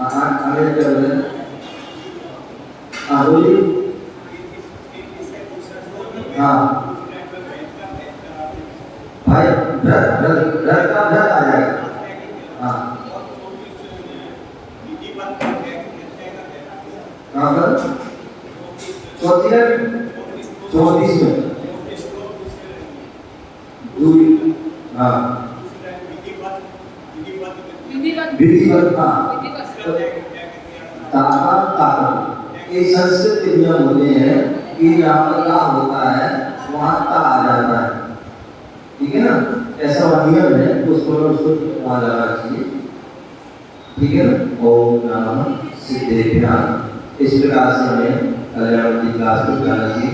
आगे चल रहे हाँ बोलिए हाँ भाई डर का डर आ जाएगा हाँ कहाँ पर 34 में दूरी हाँ विधिवत हाँ ताकत ये संस्कृत के नियम होते हैं कि जहाँ पर ता होता है वहाँ ता आ जाता है ठीक है ना ऐसा नियम है उसको आ जाना चाहिए ठीक है ना ओम नमः सिद्धेभ्यः इस प्रकार से हमें कल्याण की क्लास में जाना चाहिए।